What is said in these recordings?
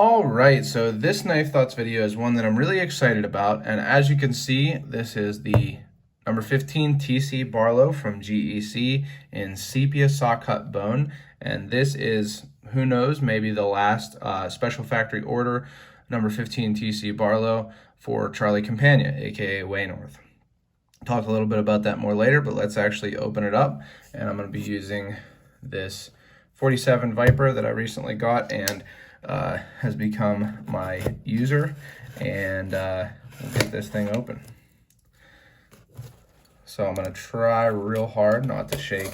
All right, so this Knife Thoughts video is one that I'm really excited about, and as you can see, this is the number 15 TC Barlow from GEC in Sepia Sawcut bone, and this is, who knows, maybe the last special factory order number 15 TC Barlow for Charlie Campagna, aka Waynorth. Talk a little bit about that more later, but let's actually open it up, and I'm going to be using this 47 Viper that I recently got and has become my user, and we'll get this thing open. So I'm going to try real hard not to shake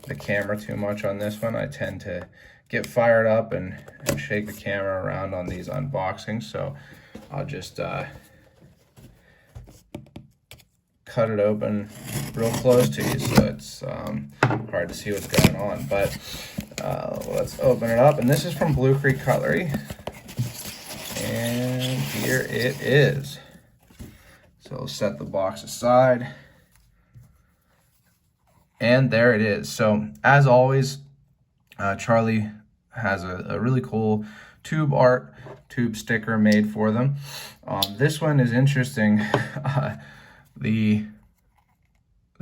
the camera too much on this one. I tend to get fired up and shake the camera around on these unboxings, so I'll just cut it open real close to you so it's hard to see what's going on. But let's open it up, and this is from Blue Creek Cutlery, and here it is. So I'll set the box aside, and there it is. So as always, Charlie has a really cool tube sticker made for them. This one is interesting.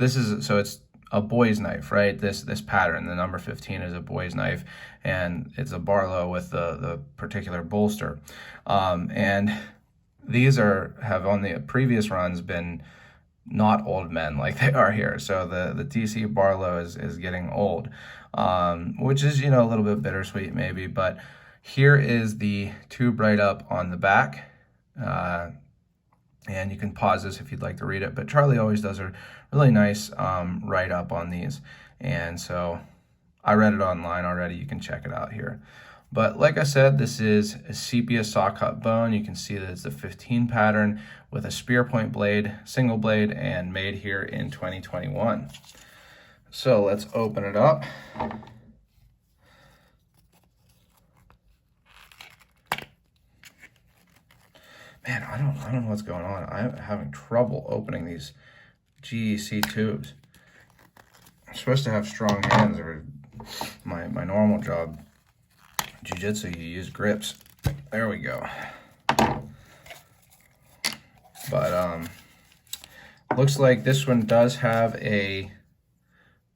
It's a boy's knife, right? This pattern, the number 15 is a boy's knife, and it's a Barlow with the particular bolster. And these have on the previous runs been not old men like they are here. So the TC Barlow is getting old, which is, a little bit bittersweet maybe, but here is the tube right up on the back. And you can pause this if you'd like to read it, but Charlie always does a really nice write-up on these, and so I read it online already. You can check it out here. But like I said, this is a Sepia Sawcut bone. You can see that it's the 15 pattern with a spear point blade, single blade, and made here in 2021. So let's open it up. Man, I don't know what's going on. I'm having trouble opening these GEC tubes. I'm supposed to have strong hands, or my normal job, jiu-jitsu, you use grips. There we go. But looks like this one does have a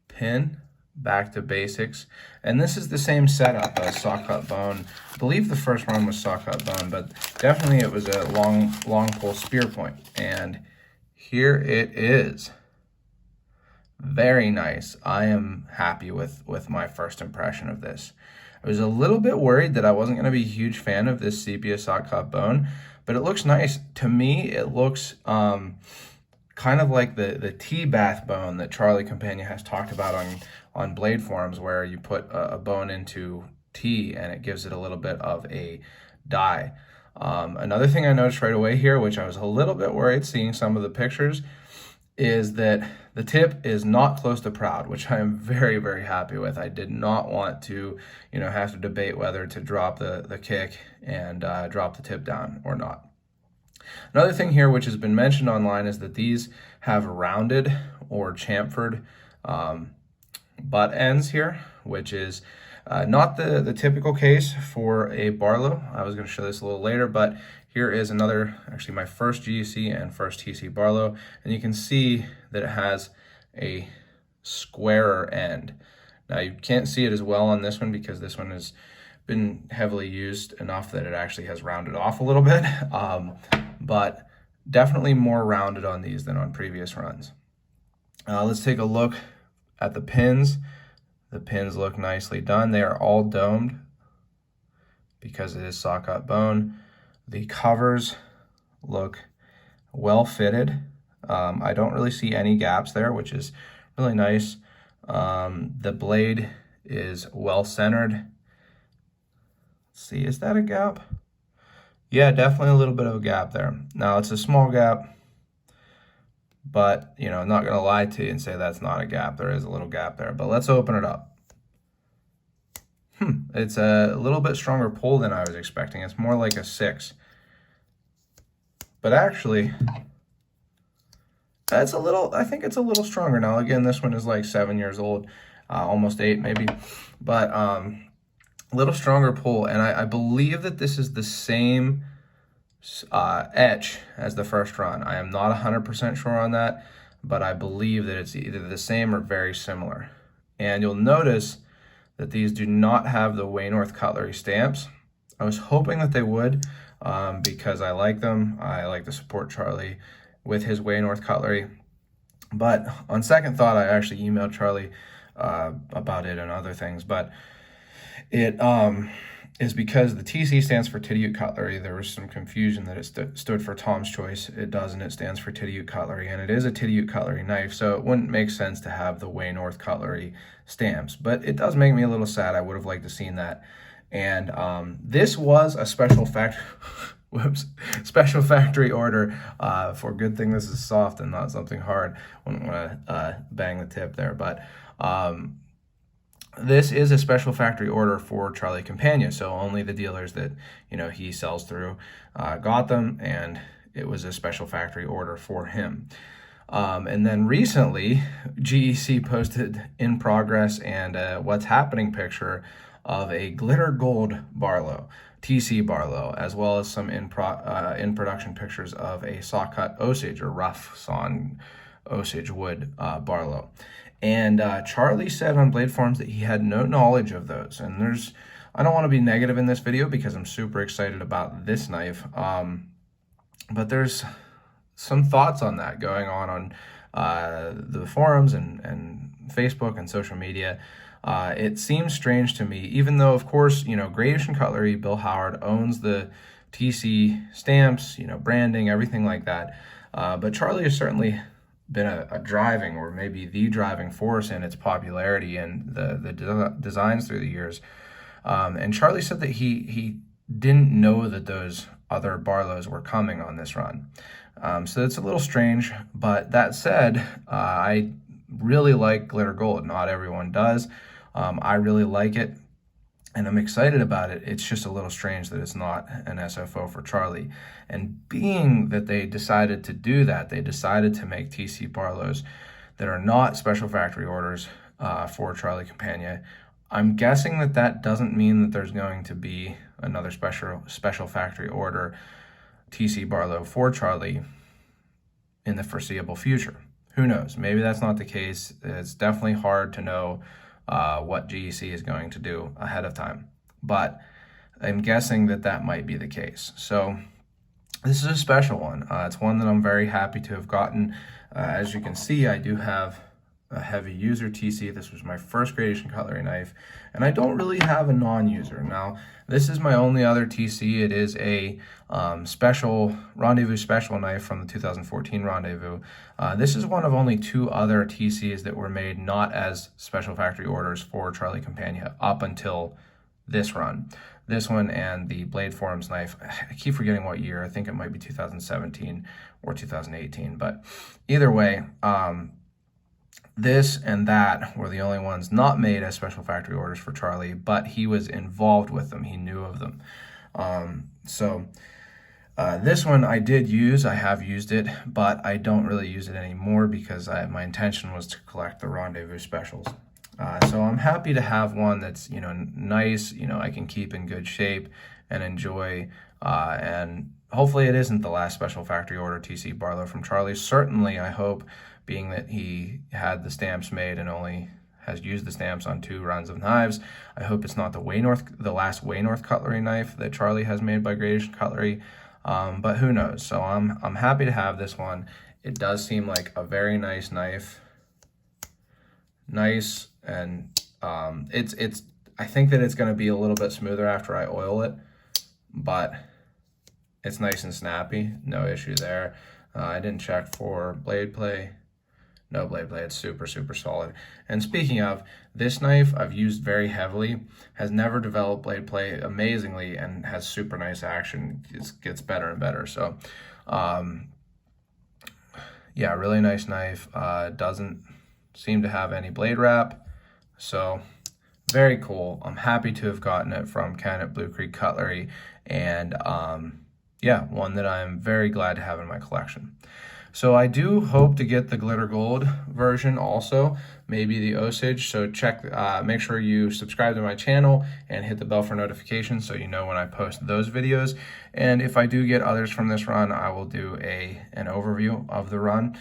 pin, back to basics, and this is the same setup as Sawcut bone. I believe the first run was Sawcut bone, but definitely it was a long pull spear point, and here it is. Very nice. I am happy with my first impression of this. I was a little bit worried that I wasn't going to be a huge fan of this Sepia Sawcut bone, but it looks nice. To me, it looks kind of like the tea bath bone that Charlie Campagna has talked about on blade forms, where you put a bone into tea and it gives it a little bit of a dye. Another thing I noticed right away here, which I was a little bit worried seeing some of the pictures, is that the tip is not close to proud, which I am very, very happy with. I did not want to, have to debate whether to drop the kick and drop the tip down or not. Another thing here, which has been mentioned online, is that these have rounded or chamfered butt ends here, which is not the typical case for a Barlow. I was going to show this a little later, but here is another, actually my first GEC and first TC Barlow, and you can see that it has a squarer end. Now you can't see it as well on this one because this one has been heavily used enough that it actually has rounded off a little bit, but definitely more rounded on these than on previous runs. Let's take a look at the pins. The pins look nicely done. They are all domed because it is Sawcut bone. The covers look well fitted. I don't really see any gaps there, which is really nice. The blade is well centered. Let's see, is that a gap? Yeah, definitely a little bit of a gap there. Now it's a small gap, but I'm not gonna lie to you and say that's not a gap. There is a little gap there, but let's open it up. It's a little bit stronger pull than I was expecting. It's more like a 6. But actually, I think it's a little stronger now. Again, this one is like 7 years old, almost 8 maybe. But A little stronger pull, and I believe that this is the same etch as the first run. I am not 100% sure on that, but I believe that it's either the same or very similar. And you'll notice that these do not have the Waynorth Cutlery stamps. I was hoping that they would, because I like them. I like to support Charlie with his Waynorth Cutlery. But on second thought, I actually emailed Charlie about it and other things. But it is because the TC stands for Titty Cutlery. There was some confusion that it stood for Tom's Choice. It doesn't. It stands for Titty Cutlery, and it is a Titty Cutlery knife, so it wouldn't make sense to have the Waynorth Cutlery stamps. But it does make me a little sad. I would have liked to seen that. And this was a special special factory order for good thing this is soft and not something hard. Wouldn't want to bang the tip there, but this is a special factory order for Charlie Campagna, so only the dealers that he sells through got them, and it was a special factory order for him. And then recently, GEC posted in progress and what's happening picture of a glitter gold Barlow, TC Barlow, as well as some in production pictures of a Sawcut Osage or rough sawn Osage wood Barlow. And Charlie said on Blade Forums that he had no knowledge of those. And I don't want to be negative in this video because I'm super excited about this knife. But there's some thoughts on that going on the forums and Facebook and social media. It seems strange to me, even though, of course, Gradation Cutlery, Bill Howard owns the TC stamps, branding, everything like that. But Charlie has certainly been a driving, or maybe the driving force in its popularity and the designs through the years. And Charlie said that he didn't know that those other Barlows were coming on this run. So it's a little strange, but that said, I really like glitter gold. Not everyone does. I really like it, and I'm excited about it. It's just a little strange that it's not an SFO for Charlie. And being that they decided to do that, they decided to make TC Barlows that are not special factory orders for Charlie Campagna. I'm guessing that doesn't mean that there's going to be another special factory order TC Barlow for Charlie in the foreseeable future. Who knows? Maybe that's not the case. It's definitely hard to know what GEC is going to do ahead of time, but I'm guessing that might be the case. So this is a special one. It's one that I'm very happy to have gotten. As you can see, I do have a heavy user TC. This was my first Gradation Cutlery knife, and I don't really have a non-user. Now, this is my only other TC. It is a special Rendezvous special knife from the 2014 Rendezvous. This is one of only 2 other TCs that were made not as special factory orders for Charlie Campagna up until this run. This one and the Blade Forums knife, I keep forgetting what year. I think it might be 2017 or 2018, but either way, this and that were the only ones not made as special factory orders for Charlie, but he was involved with them. He knew of them. This one I did use. I have used it, but I don't really use it anymore because my intention was to collect the Rendezvous specials. So I'm happy to have one that's, nice, I can keep in good shape and enjoy, and hopefully it isn't the last special factory order TC Barlow from Charlie. Certainly, I hope, being that he had the stamps made and only has used the stamps on 2 runs of knives, I hope it's not the last Waynorth Cutlery knife that Charlie has made by Gradation Cutlery, but who knows. So I'm happy to have this one. It does seem like a very nice knife. Nice, and I think that it's going to be a little bit smoother after I oil it, but it's nice and snappy. No issue there. I didn't check for blade play. No blade play. It's super, super solid. And speaking of, this knife I've used very heavily, has never developed blade play amazingly, and has super nice action. It gets better and better. So, yeah, really nice knife. Doesn't seem to have any blade wrap. So, very cool. I'm happy to have gotten it from Ken at Blue Creek Cutlery, and yeah, one that I'm very glad to have in my collection. So I do hope to get the glitter gold version also, maybe the Osage. So make sure you subscribe to my channel and hit the bell for notifications so you know when I post those videos. And if I do get others from this run, I will do an overview of the run.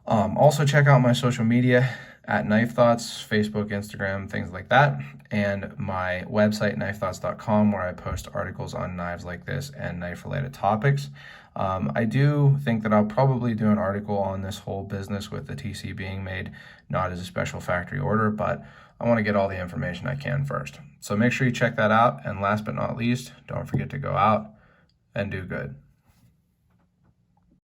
Also check out my social media at Knife Thoughts, Facebook, Instagram, things like that, and my website, knifethoughts.com, where I post articles on knives like this and knife-related topics. I do think that I'll probably do an article on this whole business with the TC being made, not as a special factory order, but I want to get all the information I can first. So make sure you check that out, and last but not least, don't forget to go out and do good.